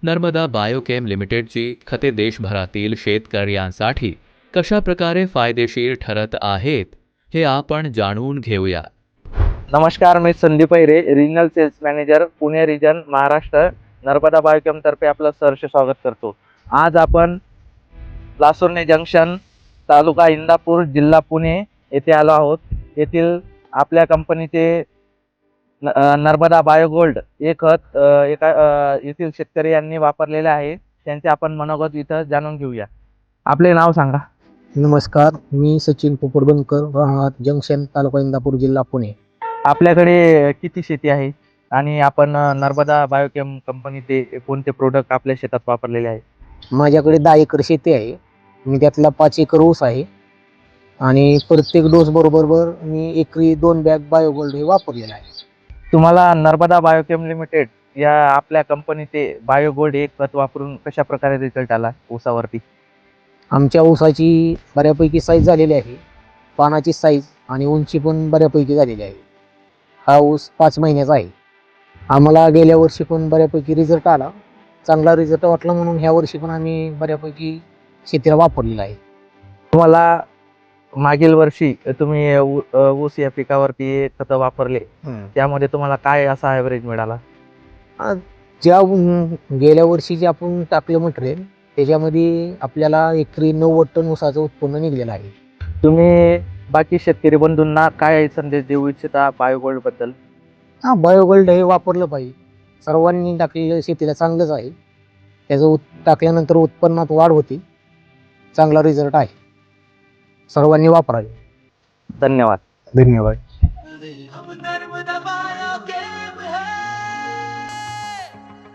Narmada biochem लिमिटेडची खते देशभरातील शेतकऱ्यांसाठी कशा प्रकारे फायदेशीर ठरत आहेत हे आपण जाणून घेऊया. नमस्कार, मी Sandeep Haire, regional sales manager, Pune region, Maharashtra. Narmada Biochem तर्फे आपलं सहर्ष स्वागत करतो. आज आपण लासुर्णे जंक्शन, तालुका इंदापूर, जिल्हा पुणे येथे आलो आहोत. येथील आपल्या कंपनीचे नर्मदा बायोगोल्ड हे खत येथील शेतकरी यांनी वापरलेले आहे. त्यांचे आपण मनोगत इथं जाणून घेऊया. आपले नाव सांगा. नमस्कार, मी सचिन पोपटबनकर, राहणार जंक्शन, तालुका इंदापूर, जिल्हा पुणे. आपल्याकडे किती शेती आहे आणि आपण नर्मदा बायोकेम कंपनीचे कोणते प्रोडक्ट आपल्या शेतात वापरलेले आहे? माझ्याकडे 10 एकर शेती आहे. मी त्यातला 5 एकर ऊस आहे आणि प्रत्येक डोस बरोबर मी एकरी 2 बॅग बायोगोल्ड हे वापरलेलं आहे. तुम्हाला नर्मदा बायोकेम लिमिटेड या आपल्या कंपनीचे बायोगोल्ड एक खत वापरून कशा प्रकारे रिझल्ट आला ऊसावरती? आमच्या ऊसाची बऱ्यापैकी साईज झालेली आहे. पानाची साईज आणि उंची पण बऱ्यापैकी झालेली आहे. हा ऊस 5 महिन्याचा आहे. आम्हाला गेल्या वर्षी पण बऱ्यापैकी रिझल्ट आला. चांगला रिझल्ट वाटला म्हणून ह्या वर्षी पण आम्ही बऱ्यापैकी शेतीला वापरलेला आहे. तुम्हाला मागील वर्षी तुम्ही ऊस या पिकावरती खतं वापरले, त्यामध्ये तुम्हाला काय असा ॲव्हरेज मिळाला? गेल्या वर्षी जे आपण टाकलं मटेरियल त्याच्यामध्ये आपल्याला एकरी 90 टन ऊसाचं उत्पन्न निघलेलं आहे. तुम्ही बाकी शेतकरी बंधूंना काय संदेश देऊ इच्छिता बायोगोल्ड बद्दल? बायोगोल्ड हे वापरलं पाहिजे. सर्वांनी टाकलेलं शेतीला चांगलंच आहे. त्याचं टाकल्यानंतर उत्पन्नात वाढ होती. चांगला रिझल्ट आहे. सर्वांनी वापरावे. धन्यवाद. धन्यवाद.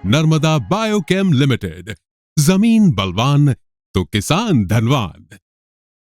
नर्मदा बायोकेम लिमिटेड, जमीन बलवान तो किसान धनवान।